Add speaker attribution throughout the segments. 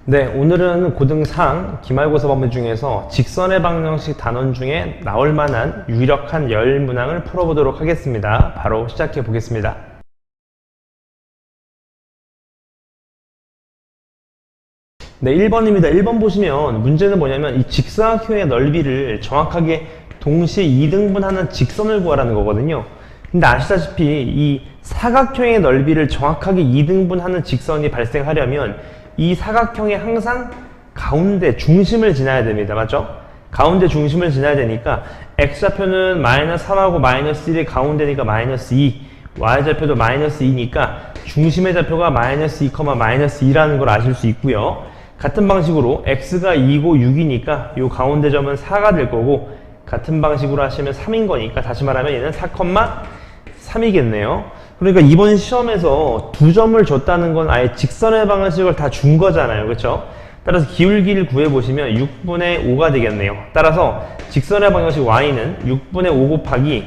Speaker 1: 네, 오늘은 고등4 기말고사 범위 중에서 직선의 방정식 단원 중에 나올 만한 유력한 10문항을 풀어보도록 하겠습니다. 바로 시작해 보겠습니다. 네, 1번입니다. 1번 보시면 문제는 뭐냐면 이 직사각형의 넓이를 정확하게 동시에 2등분하는 직선을 구하라는 거거든요. 근데 아시다시피 이 사각형의 넓이를 정확하게 2등분하는 직선이 발생하려면 이 사각형에 항상 가운데 중심을 지나야 됩니다. 맞죠? 가운데 중심을 지나야 되니까 x좌표는 -3하고 -1이 가운데니까 -2, y좌표도 -2니까 중심의 좌표가 -2, -2라는 걸 아실 수 있고요. 같은 방식으로 x가 2고 6이니까 이 가운데 점은 4가 될 거고, 같은 방식으로 하시면 3인 거니까 다시 말하면 얘는 4,3이겠네요. 그러니까 이번 시험에서 두 점을 줬다는 건 아예 직선의 방정식을 다 준 거잖아요. 그렇죠? 따라서 기울기를 구해보시면 6분의 5가 되겠네요. 따라서 직선의 방정식 y는 6분의 5 곱하기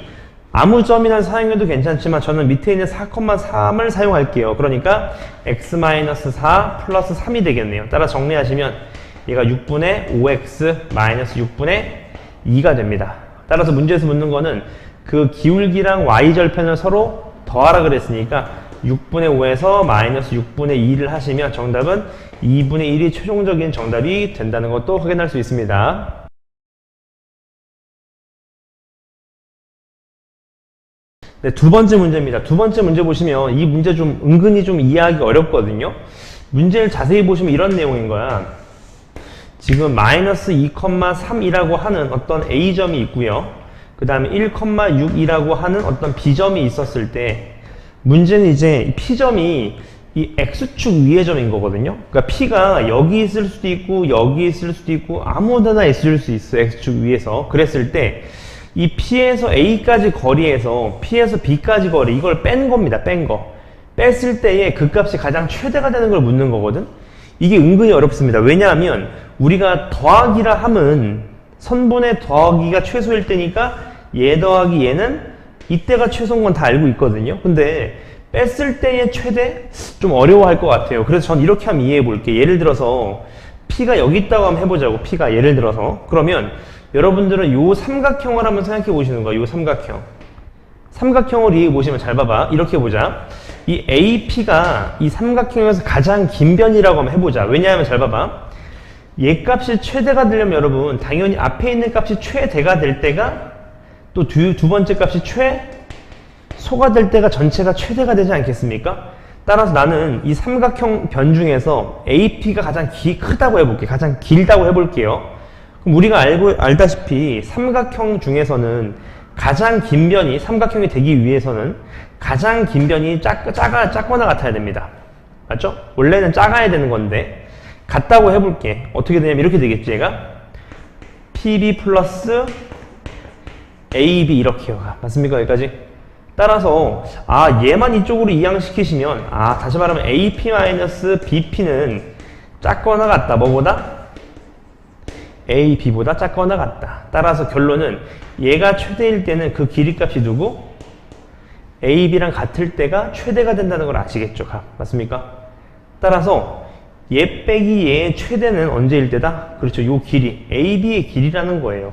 Speaker 1: 아무 점이나 사용해도 괜찮지만 저는 밑에 있는 4,3을 사용할게요. 그러니까 x-4 플러스 3이 되겠네요. 따라 정리하시면 얘가 6분의 5x 마이너스 6분의 2가 됩니다. 따라서 문제에서 묻는 거는 그 기울기랑 y절편을 서로 더하라 그랬으니까 6분의 5에서 마이너스 6분의 2를 하시면 정답은 2분의 1이 최종적인 정답이 된다는 것도 확인할 수 있습니다. 네, 두 번째 문제입니다. 두 번째 문제 보시면 이 문제 좀 은근히 좀 이해하기 어렵거든요. 문제를 자세히 보시면 이런 내용인 거야. 지금 마이너스 2,3이라고 하는 어떤 A점이 있고요. 그 다음에 1,6이라고 하는 어떤 B점이 있었을 때 문제는 이제 P점이 이 X축 위의 점인 거거든요. 그러니까 P가 여기 있을 수도 있고 여기 있을 수도 있고 아무 데나 있을 수 있어요. X축 위에서. 그랬을 때 이 P에서 A까지 거리에서 P에서 B까지 거리, 이걸 뺀 겁니다. 뺀 거. 뺐을 때의 그 값이 가장 최대가 되는 걸 묻는 거거든. 이게 은근히 어렵습니다. 왜냐하면 우리가 더하기라 함은 선분의 더하기가 최소일 때니까 얘 더하기 얘는 이때가 최소인 건 다 알고 있거든요. 근데 뺐을 때의 최대? 좀 어려워할 것 같아요. 그래서 전 이렇게 한번 이해해 볼게요. 예를 들어서 P가 여기 있다고 한번 해보자고. P가 예를 들어서. 그러면 여러분들은 요 삼각형을 한번 생각해 보시는 거예요. 요 삼각형. 삼각형을 이해해 보시면 잘 봐봐. 이렇게 보자. 이 AP가 이 삼각형에서 가장 긴 변이라고 한번 해보자. 왜냐하면 잘 봐봐. 얘 값이 최대가 되려면 여러분 당연히 앞에 있는 값이 최대가 될 때가 또 두 번째 값이 최소가 될 때가 전체가 최대가 되지 않겠습니까? 따라서 나는 이 삼각형 변 중에서 AP가 가장 크다고 해볼게요. 가장 길다고 해볼게요. 그럼 우리가 알다시피 삼각형 중에서는 가장 긴 변이, 삼각형이 되기 위해서는 가장 긴 변이 작거나 같아야 됩니다. 맞죠? 원래는 작아야 되는 건데 같다고 해볼게. 어떻게 되냐면 이렇게 되겠지, 얘가? PB 플러스 AB 이렇게요. 맞습니까? 여기까지? 따라서 얘만 이쪽으로 이항시키시면 다시 말하면 AP-BP는 작거나 같다. 뭐보다? AB보다 작거나 같다. 따라서 결론은 얘가 최대일 때는 그 길이값이 누구? AB랑 같을 때가 최대가 된다는 걸 아시겠죠? 맞습니까? 따라서 얘 빼기 얘의 최대는 언제일 때다? 그렇죠. 요 길이. AB의 길이라는 거예요.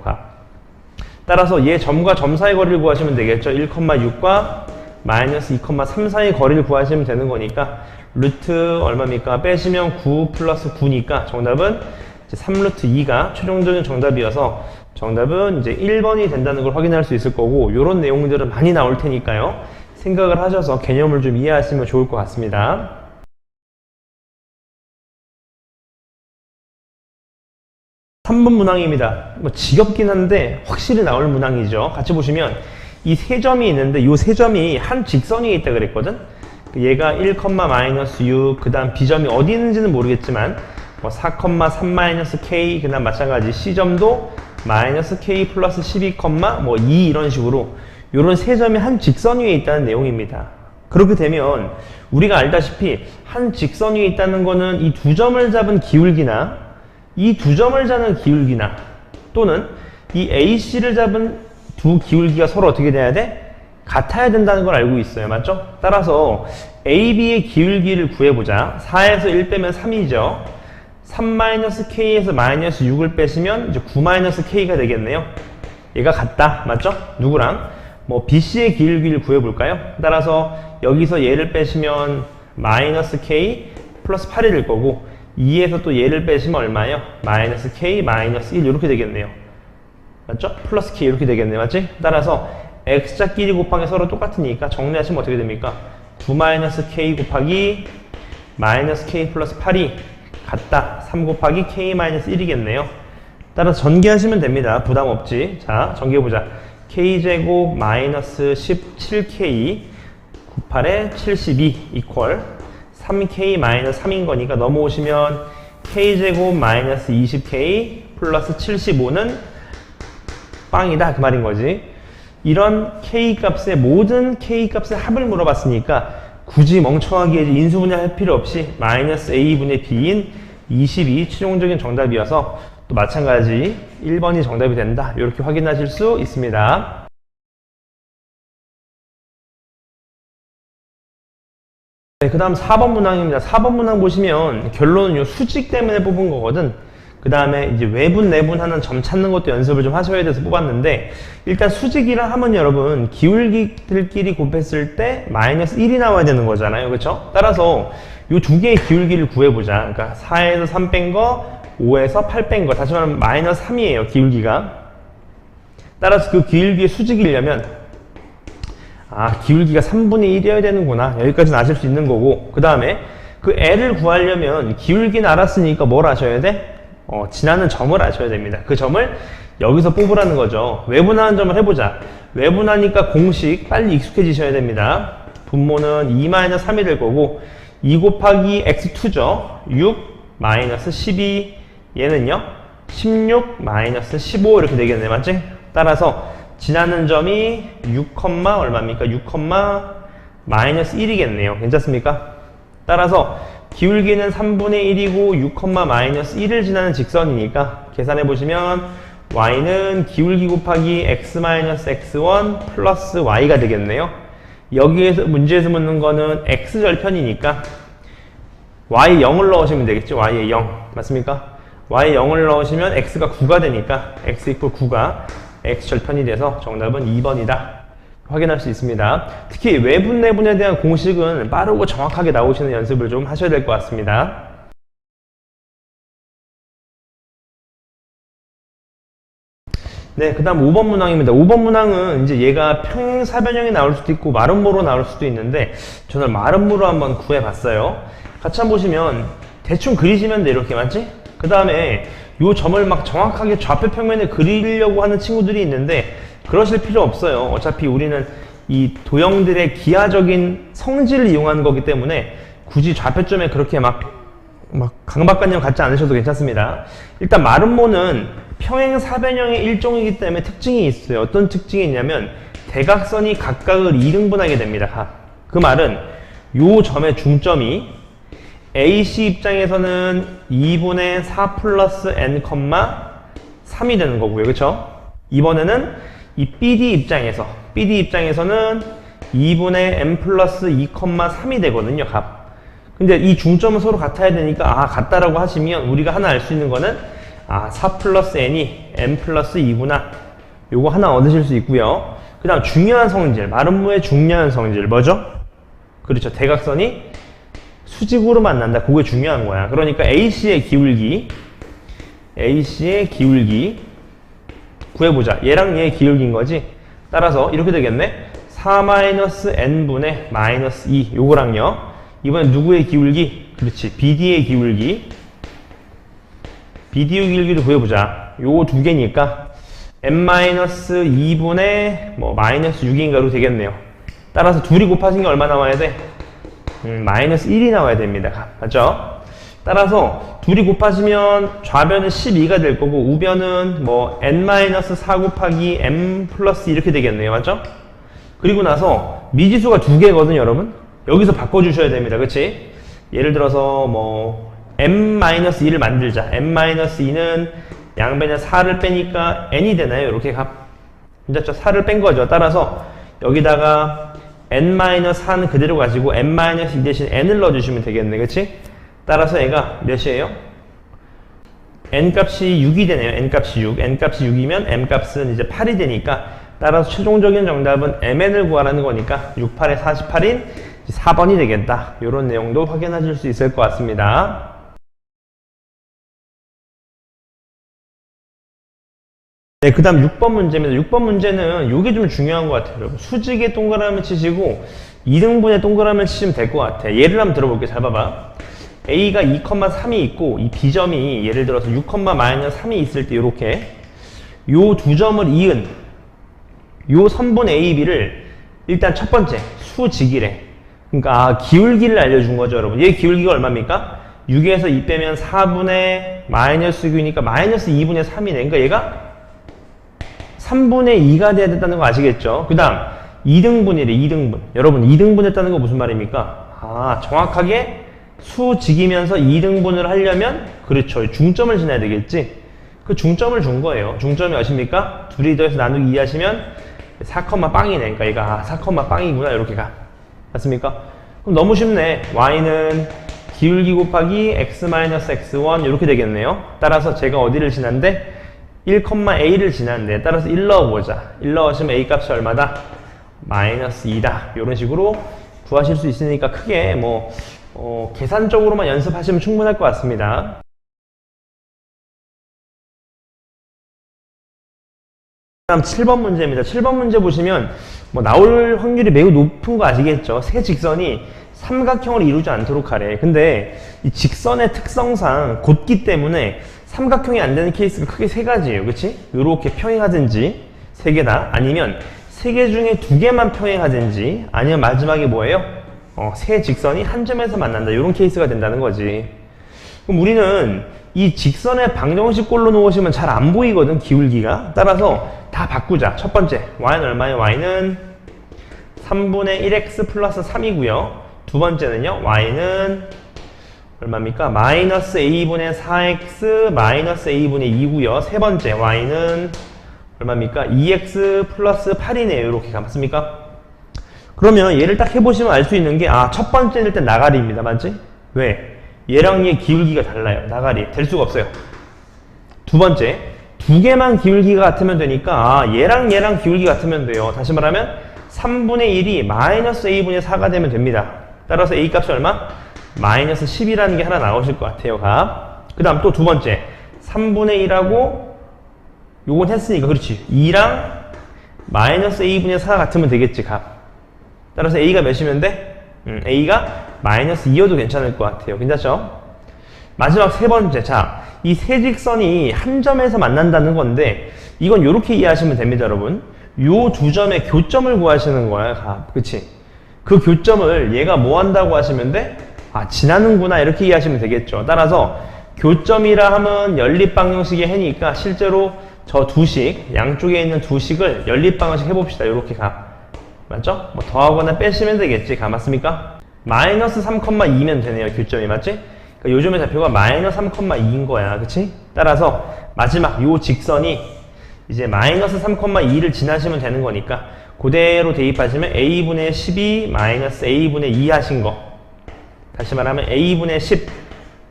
Speaker 1: 따라서 얘 점과 점 사이 거리를 구하시면 되겠죠. 1,6과 마이너스 2,3 사이 거리를 구하시면 되는 거니까 루트 얼마입니까? 빼시면 9 플러스 9니까 정답은 이제 3루트 2가 최종적인 정답이어서 정답은 이제 1번이 된다는 걸 확인할 수 있을 거고, 요런 내용들은 많이 나올 테니까요. 생각을 하셔서 개념을 좀 이해하시면 좋을 것 같습니다. 3번 문항입니다. 지겹긴 한데 확실히 나올 문항이죠. 같이 보시면 이 세 점이 있는데 이 세 점이 한 직선 위에 있다 그랬거든. 얘가 1,-6, 그 다음 B점이 어디 있는지는 모르겠지만 4,3-K, 그 다음 마찬가지 C점도 -K 플러스 12, 2 이런 식으로 요런 세 점이 한 직선 위에 있다는 내용입니다. 그렇게 되면 우리가 알다시피 한 직선 위에 있다는 거는 이 두 점을 잡은 기울기나 이 두 점을 잡는 기울기나 또는 이 AC를 잡은 두 기울기가 서로 어떻게 돼야 돼? 같아야 된다는 걸 알고 있어요. 맞죠? 따라서 AB의 기울기를 구해보자. 4에서 1 빼면 3이죠. 3-k에서 -6을 빼시면 이제 9-k가 되겠네요. 얘가 같다. 맞죠? 누구랑? 뭐 BC의 기울기를 구해볼까요? 따라서 여기서 얘를 빼시면 -k 플러스 8이 될 거고 2에서 또 얘를 빼시면 얼마예요? -k -1 이렇게 되겠네요. 맞죠? 플러스 k 이렇게 되겠네요. 맞지? 따라서 x자끼리 곱하기 서로 똑같으니까 정리하시면 어떻게 됩니까? 9-k 곱하기 -k 플러스 8이 같다. 3 곱하기 k-1이겠네요. 따라서 전개하시면 됩니다. 부담 없지. 자, 전개해보자. k제곱 마이너스 17k 98에 72 이퀄 3k 마이너스 3인 거니까 넘어오시면 k제곱 마이너스 20k 플러스 75는 빵이다. 그 말인 거지. 이런 k 값의 모든 k 값의 합을 물어봤으니까 굳이 멍청하게 인수분해 할 필요 없이 마이너스 a분의 b인 22 최종적인 정답이어서 또 마찬가지 1번이 정답이 된다. 이렇게 확인하실 수 있습니다. 네, 그 다음 4번 문항입니다. 4번 문항 보시면 결론은 요 수직 때문에 뽑은 거거든. 그 다음에 이제 외분, 내분 하는 점 찾는 것도 연습을 좀 하셔야 돼서 뽑았는데, 일단 수직이라 하면 여러분, 기울기들끼리 곱했을 때 마이너스 1이 나와야 되는 거잖아요. 그쵸? 따라서 요 두 개의 기울기를 구해보자. 그러니까 4에서 3 뺀 거, 5에서 8 뺀 거. 다시 말하면 마이너스 3이에요. 기울기가. 따라서 그 기울기의 수직이려면, 아, 기울기가 3분의 1이어야 되는구나. 여기까지는 아실 수 있는 거고. 그 다음에 그 L을 구하려면 기울기는 알았으니까 뭘 아셔야 돼? 지나는 점을 아셔야 됩니다. 그 점을 여기서 뽑으라는 거죠. 외분하는 점을 해보자. 외분하니까 공식 빨리 익숙해지셔야 됩니다. 분모는 2-3이 될 거고 2 곱하기 x2죠. 6 마이너스 12 얘는요 16 마이너스 15 이렇게 되겠네. 맞지? 따라서 지나는 점이 6, 얼마입니까? 6, 마이너스 1이겠네요. 괜찮습니까? 따라서 기울기는 3분의 1이고 6, 마이너스 1을 지나는 직선이니까 계산해 보시면 y는 기울기 곱하기 x 마이너스 x1 플러스 y가 되겠네요. 여기에서 문제에서 묻는 거는 x절편이니까 y 0을 넣으시면 되겠죠. y에 0 맞습니까? y 0을 넣으시면 x가 9가 되니까 x 이퀄 9가 x절편이 돼서 정답은 2번이다. 확인할 수 있습니다. 특히 외분, 내분에 대한 공식은 빠르고 정확하게 나오시는 연습을 좀 하셔야 될 것 같습니다. 네, 그 다음 5번 문항입니다. 5번 문항은 이제 얘가 평행사변형이 나올 수도 있고 마름모로 나올 수도 있는데 저는 마름모로 한번 구해봤어요. 같이 한번 보시면 대충 그리시면 돼. 이렇게 맞지? 그 다음에 요 점을 막 정확하게 좌표 평면에 그리려고 하는 친구들이 있는데 그러실 필요 없어요. 어차피 우리는 이 도형들의 기하적인 성질을 이용하는 거기 때문에 굳이 좌표점에 그렇게 막 강박관념 갖지 않으셔도 괜찮습니다. 일단 마름모는 평행사변형의 일종이기 때문에 특징이 있어요. 어떤 특징이 있냐면 대각선이 각각을 2등분하게 됩니다. 그 말은 요 점의 중점이 AC 입장에서는 2분의 4 플러스 n, 3이 되는 거고요. 그쵸? 이번에는 이 BD 입장에서는 2분의 n 플러스 2, 3이 되거든요. 값. 근데 이 중점은 서로 같아야 되니까 같다라고 하시면 우리가 하나 알 수 있는 거는 4 플러스 n이 n 플러스 2구나. 요거 하나 얻으실 수 있고요. 그 다음 중요한 성질, 마름모의 중요한 성질 뭐죠? 그렇죠. 대각선이 수직으로 만난다. 그게 중요한 거야. 그러니까 AC의 기울기 구해보자. 얘랑 얘의 기울기인 거지. 따라서 이렇게 되겠네. 4-n분의 마이너스 2 요거랑요. 이번엔 누구의 기울기? 그렇지. BD의 기울기. BD의 기울기를 구해보자. 요 두 개니까 n-2분의 마이너스 6인가로 되겠네요. 따라서 둘이 곱하신 게 얼마 나와야 돼? 마이너스 1이 나와야 됩니다. 맞죠? 따라서 둘이 곱하시면 좌변은 12가 될 거고 우변은 n-4 곱하기 m 플러스 이렇게 되겠네요. 맞죠? 그리고 나서 미지수가 두 개거든요. 여러분 여기서 바꿔주셔야 됩니다. 그치? 예를 들어서 m-2를 만들자. m-2는 양변에 4를 빼니까 n이 되나요? 이렇게 값. 진짜 4를 뺀 거죠. 따라서 여기다가 n-4는 그대로 가지고 n-2 대신 n을 넣어주시면 되겠네. 그치? 따라서 얘가 몇이에요? n값이 6이 되네요. n값이 6. n값이 6이면 m값은 이제 8이 되니까 따라서 최종적인 정답은 mn을 구하라는 거니까 6, 8에 48인 4번이 되겠다. 이런 내용도 확인하실 수 있을 것 같습니다. 네, 그 다음 6번 문제입니다. 6번 문제는 이게 좀 중요한 것 같아요. 여러분. 수직에 동그라미 치시고 2등분에 동그라미 치시면 될 것 같아요. 예를 한번 들어볼게요. 잘 봐봐. A가 2,3이 있고 이 B점이 예를 들어서 6,-3이 있을 때 이렇게 요 두 점을 이은 요 선분 AB를 일단 첫 번째 수직이래. 그러니까 기울기를 알려준 거죠, 여러분. 얘 기울기가 얼마입니까? 6에서 2 빼면 4분의 마이너스 9이니까 마이너스 2분의 3이네. 그러니까 얘가 3분의 2가 돼야 된다는 거 아시겠죠? 그 다음 2등분이래. 2등분. 여러분 2등분 했다는 거 무슨 말입니까? 아, 정확하게 수직이면서 2등분을 하려면 그렇죠. 중점을 지나야 되겠지. 그 중점을 준 거예요. 중점이 아십니까? 둘이 더해서 나누기 2 하시면 4, 빵이네. 그러니까 얘가 4, 빵이구나. 이렇게 가. 맞습니까? 그럼 너무 쉽네. y는 기울기 곱하기 x-x1 이렇게 되겠네요. 따라서 제가 어디를 지난데 1,a를 지났는데 따라서 1 넣어보자. 1 넣으시면 a 값이 얼마다? 마이너스 2다. 이런 식으로 구하실 수 있으니까 크게 뭐 계산적으로만 연습하시면 충분할 것 같습니다. 다음 7번 문제입니다. 7번 문제 보시면 뭐 나올 확률이 매우 높은 거 아시겠죠? 세 직선이 삼각형을 이루지 않도록 하래. 근데 이 직선의 특성상 곧기 때문에 삼각형이 안 되는 케이스가 크게 세 가지예요. 그치? 이렇게 평행하든지 세 개다. 아니면 세 개 중에 두 개만 평행하든지 아니면 마지막에 뭐예요? 세 직선이 한 점에서 만난다. 이런 케이스가 된다는 거지. 그럼 우리는 이 직선의 방정식꼴로 놓으시면 잘 안 보이거든, 기울기가. 따라서 다 바꾸자. 첫 번째, y는 얼마예요? y는 3분의 1x 플러스 3이고요. 두 번째는요, y는 얼마입니까? 마이너스 a분의 4x 마이너스 a분의 2고요. 세 번째, y는 얼마입니까? 2x 플러스 8이네요. 이렇게 맞습니까? 그러면 얘를 딱 해보시면 알 수 있는 게, 첫 번째는 일단 나가리입니다. 맞지? 왜? 얘랑 얘 기울기가 달라요. 나가리. 될 수가 없어요. 두 번째, 두 개만 기울기가 같으면 되니까, 얘랑 기울기 같으면 돼요. 다시 말하면, 3분의 1이 마이너스 a분의 4가 되면 됩니다. 따라서 a 값이 얼마? 마이너스 10이라는 게 하나 나오실 것 같아요, 값. 그 다음 또 두 번째, 3분의 1하고, 요건 했으니까, 그렇지. 2랑 마이너스 a분의 4 같으면 되겠지, 값. 따라서 a가 몇이면 돼? a가 마이너스 2여도 괜찮을 것 같아요. 괜찮죠? 마지막 세 번째. 자, 이 세 직선이 한 점에서 만난다는 건데, 이건 이렇게 이해하시면 됩니다, 여러분. 요 두 점의 교점을 구하시는 거야, 값. 그치? 그 교점을 얘가 뭐 한다고 하시면 돼? 지나는구나. 이렇게 이해하시면 되겠죠. 따라서 교점이라 하면 연립방정식의 해니까 실제로 저 두 식, 양쪽에 있는 두 식을 연립방정식 해봅시다. 이렇게 값. 맞죠? 뭐 더하거나 빼시면 되겠지. 가 맞습니까? 마이너스 3,2면 되네요. 교점이 맞지? 그러니까 요즘의 좌표가 마이너스 3,2인 거야. 그치? 따라서 마지막 요 직선이 이제 마이너스 3,2를 지나시면 되는 거니까 그대로 대입하시면 a분의 12 마이너스 a분의 2 하신 거. 다시 말하면 a분의 10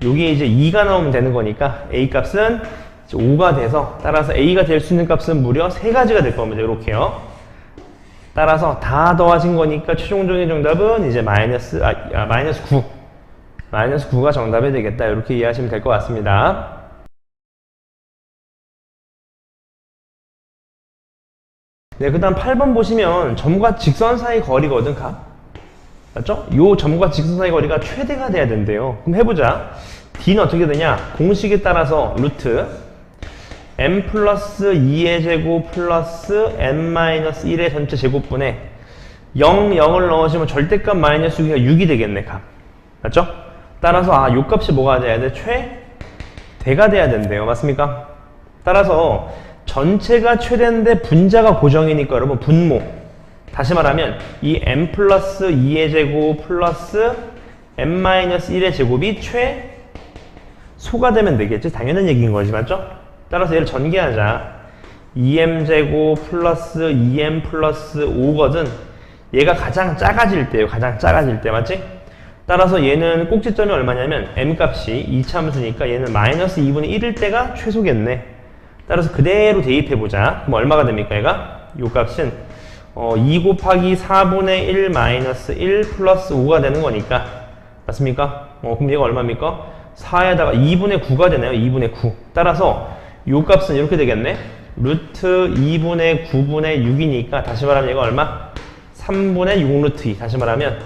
Speaker 1: 요게 이제 2가 나오면 되는 거니까 a 값은 5가 돼서 따라서 a가 될 수 있는 값은 무려 3가지가 될 겁니다. 이렇게요. 따라서 다 더하신 거니까 최종적인 정답은 이제 마이너스 9. 마이너스 9가 정답이 되겠다. 이렇게 이해하시면 될 것 같습니다. 네, 그 다음 8번 보시면 점과 직선 사이 거리거든, 값. 맞죠? 요 점과 직선 사이 거리가 최대가 돼야 된대요. 그럼 해보자. d는 어떻게 되냐? 공식에 따라서 루트 m 플러스 2의 제곱 플러스 n 마이너스 1의 전체 제곱분에 0을 넣으시면 절대값 마이너스 6이 6이 되겠네, 값. 맞죠? 따라서 요 값이 뭐가 돼야 돼? 최대가 돼야 된대요. 맞습니까? 따라서 전체가 최대인데 분자가 고정이니까 여러분 분모. 다시 말하면 이 m 플러스 2의 제곱 플러스 n 마이너스 1의 제곱이 최소가 되면 되겠지. 당연한 얘기인 거지. 맞죠? 따라서 얘를 전개하자. 2m제곱 플러스 2m 플러스 5거든. 얘가 가장 작아질 때요. 가장 작아질 때. 맞지? 따라서 얘는 꼭지점이 얼마냐면 m값이 이차함수니까 얘는 마이너스 2분의 1일 때가 최소겠네. 따라서 그대로 대입해보자. 그럼 얼마가 됩니까 얘가? 요 값은 2 곱하기 4분의 1 마이너스 1 플러스 5가 되는 거니까 맞습니까? 그럼 얘가 얼마입니까? 4에다가 2분의 9가 되네요. 2분의 9. 따라서 요 값은 이렇게 되겠네. 루트 2분의 9분의 6이니까 다시 말하면 얘가 얼마? 3분의 6 루트 2. 다시 말하면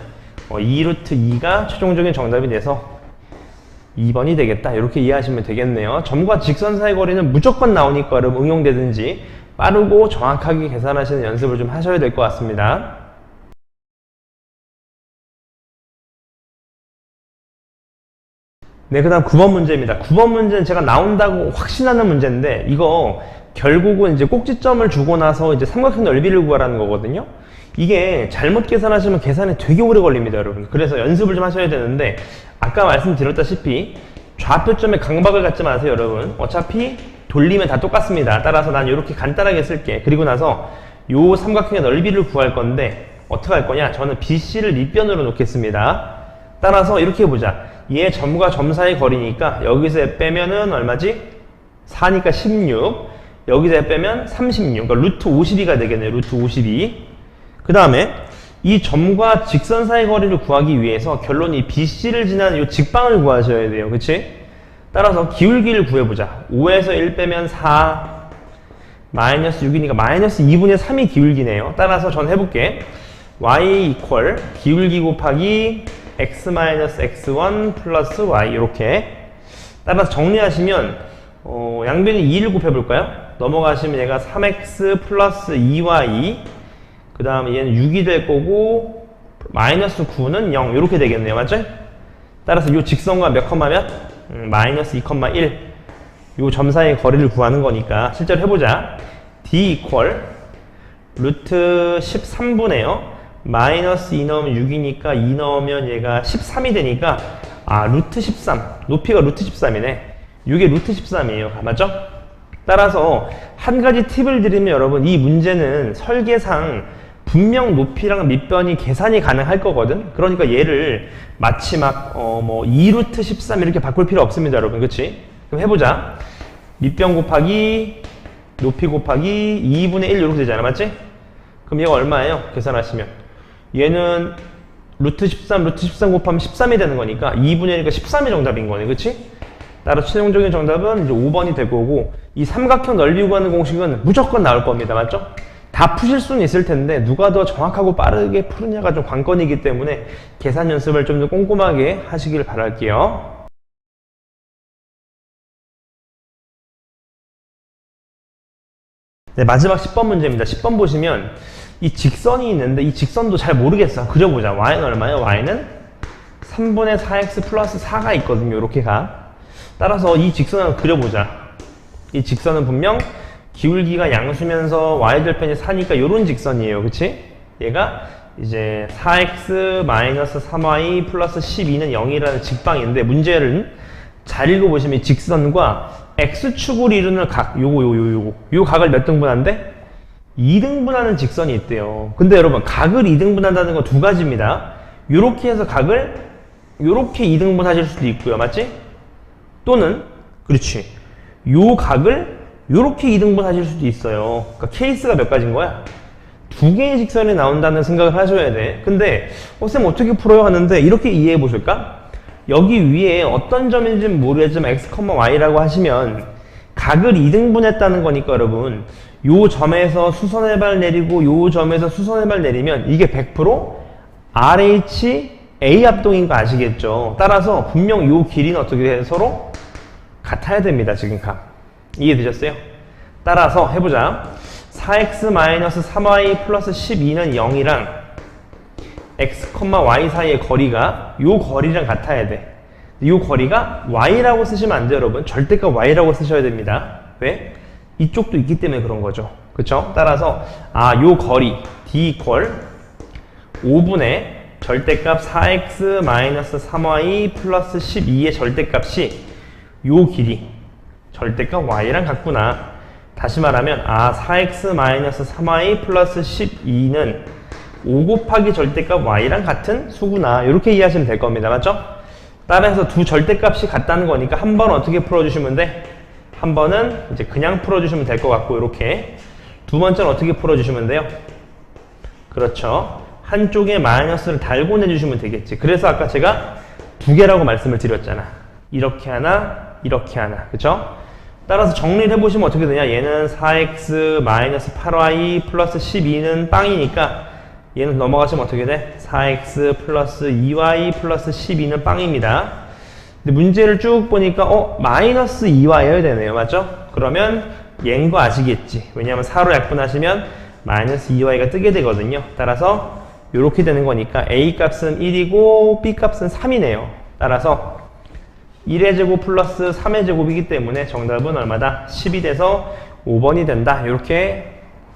Speaker 1: 2 루트 2가 최종적인 정답이 돼서 2번이 되겠다. 이렇게 이해하시면 되겠네요. 점과 직선 사이 거리는 무조건 나오니까 여러분 응용되든지 빠르고 정확하게 계산하시는 연습을 좀 하셔야 될 것 같습니다. 네, 그 다음 9번 문제입니다. 9번 문제는 제가 나온다고 확신하는 문제인데 이거 결국은 이제 꼭지점을 주고 나서 이제 삼각형 넓이를 구하라는 거거든요. 이게 잘못 계산하시면 계산이 되게 오래 걸립니다, 여러분. 그래서 연습을 좀 하셔야 되는데 아까 말씀드렸다시피 좌표점에 강박을 갖지 마세요, 여러분. 어차피 돌리면 다 똑같습니다. 따라서 난 이렇게 간단하게 쓸게. 그리고 나서 요 삼각형의 넓이를 구할 건데 어떻게 할 거냐? 저는 BC를 밑변으로 놓겠습니다. 따라서 이렇게 해보자. 얘 점과 점 사이 거리니까 여기서 빼면은 얼마지? 4니까 16. 여기서 빼면 36. 그러니까 루트 52가 되겠네요. 루트 52. 그 다음에 이 점과 직선 사이 거리를 구하기 위해서 결론이 BC를 지나는 이 직방을 구하셔야 돼요. 그치? 따라서 기울기를 구해보자. 5에서 1 빼면 4 마이너스 6이니까 마이너스 2분의 3이 기울기네요. 따라서 전 해볼게. y 이퀄 기울기 곱하기 x 마이너스 x1 플러스 y 이렇게 따라서 정리하시면 양변에 2를 곱해볼까요? 넘어가시면 얘가 3x 플러스 2y 그 다음에 얘는 6이 될 거고 마이너스 9는 0 이렇게 되겠네요. 맞죠? 따라서 이 직선과 몇 컴마 몇? 마이너스 2,1 이 점 사이의 거리를 구하는 거니까 실제로 해보자. d 이퀄 루트 13분의요. 마이너스 2 넣으면 6이니까 2 넣으면 얘가 13이 되니까 루트 13 높이가 루트 13이네. 이게 루트 13이에요. 맞죠? 따라서 한 가지 팁을 드리면 여러분 이 문제는 설계상 분명 높이랑 밑변이 계산이 가능할 거거든. 그러니까 얘를 마치 막 2루트 13 이렇게 바꿀 필요 없습니다, 여러분. 그치? 그럼 해보자. 밑변 곱하기 높이 곱하기 2분의 1 이렇게 되잖아. 맞지? 그럼 얘가 얼마예요? 계산하시면 얘는 루트 13 곱하면 13이 되는 거니까 2분의 1이니까 13이 정답인 거네. 그치? 따라 최종적인 정답은 이제 5번이 될 거고 이 삼각형 넓이 구하는 공식은 무조건 나올 겁니다. 맞죠? 다 푸실 수는 있을 텐데 누가 더 정확하고 빠르게 푸느냐가 좀 관건이기 때문에 계산 연습을 좀 더 꼼꼼하게 하시길 바랄게요. 네, 마지막 10번 문제입니다. 10번 보시면 이 직선이 있는데 이 직선도 잘 모르겠어. 그려보자. y는 얼마예요? y는 3분의 4x 플러스 4가 있거든요. 이렇게 가. 따라서 이 직선을 그려보자. 이 직선은 분명 기울기가 양수면서 y절편이 4니까 요런 직선이에요. 그치? 얘가 이제 4x 마이너스 3y 플러스 12는 0이라는 직방인데 문제를 잘 읽어보시면 직선과 x축을 이루는 각 요 각을 몇 등분한대? 2등분하는 직선이 있대요. 근데 여러분 각을 2등분한다는 건 두 가지입니다. 요렇게 해서 각을 요렇게 2등분 하실 수도 있고요. 맞지? 또는 그렇지. 요 각을 요렇게 2등분 하실 수도 있어요. 그러니까 케이스가 몇 가지인 거야? 두 개의 직선이 나온다는 생각을 하셔야 돼. 근데 쌤 어떻게 풀어요? 하는데 이렇게 이해해 보실까? 여기 위에 어떤 점인지 모르겠지만 x, y라고 하시면 각을 2등분 했다는 거니까 여러분 요 점에서 수선의 발 내리고 요 점에서 수선의 발 내리면 이게 100% RH A 합동인 거 아시겠죠? 따라서 분명 요 길이는 어떻게 돼? 서로 같아야 됩니다. 지금 각. 이해되셨어요? 따라서 해보자. 4x-3y 플러스 12는 0이랑 x, y 사이의 거리가 요 거리랑 같아야 돼. 요 거리가 y라고 쓰시면 안 돼요, 여러분. 절대값 y라고 쓰셔야 됩니다. 왜? 이쪽도 있기 때문에 그런 거죠. 그쵸? 따라서 요 거리 d 이퀄 5분의 절대값 4x-3y 플러스 12의 절대값이 요 길이 절대값 y랑 같구나. 다시 말하면 4x-3y 플러스 12는 5 곱하기 절대값 y랑 같은 수구나 이렇게 이해하시면 될 겁니다. 맞죠? 따라서 두 절대값이 같다는 거니까 한 번 어떻게 풀어주시면 돼? 한 번은 이제 그냥 풀어주시면 될 것 같고 이렇게 두 번째는 어떻게 풀어주시면 돼요? 그렇죠. 한쪽에 마이너스를 달고 내주시면 되겠지. 그래서 아까 제가 두 개라고 말씀을 드렸잖아. 이렇게 하나, 이렇게 하나. 그쵸? 따라서 정리를 해보시면 어떻게 되냐. 얘는 4x 마이너스 8y 플러스 12는 빵이니까 얘는 넘어가시면 어떻게 돼? 4x 플러스 2y 플러스 12는 빵입니다. 근데 문제를 쭉 보니까 마이너스 2y여야 되네요. 맞죠? 그러면 얘인 거 아시겠지. 왜냐하면 4로 약분하시면 마이너스 2y가 뜨게 되거든요. 따라서 이렇게 되는 거니까 a 값은 1이고 b 값은 3이네요. 따라서 1의 제곱 플러스 3의 제곱이기 때문에 정답은 얼마다? 10이 돼서 5번이 된다. 이렇게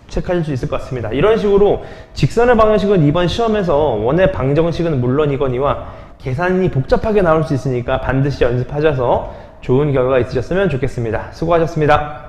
Speaker 1: 체크하실 수 있을 것 같습니다. 이런 식으로 직선의 방정식은 이번 시험에서 원의 방정식은 물론이거니와 계산이 복잡하게 나올 수 있으니까 반드시 연습하셔서 좋은 결과 있으셨으면 좋겠습니다. 수고하셨습니다.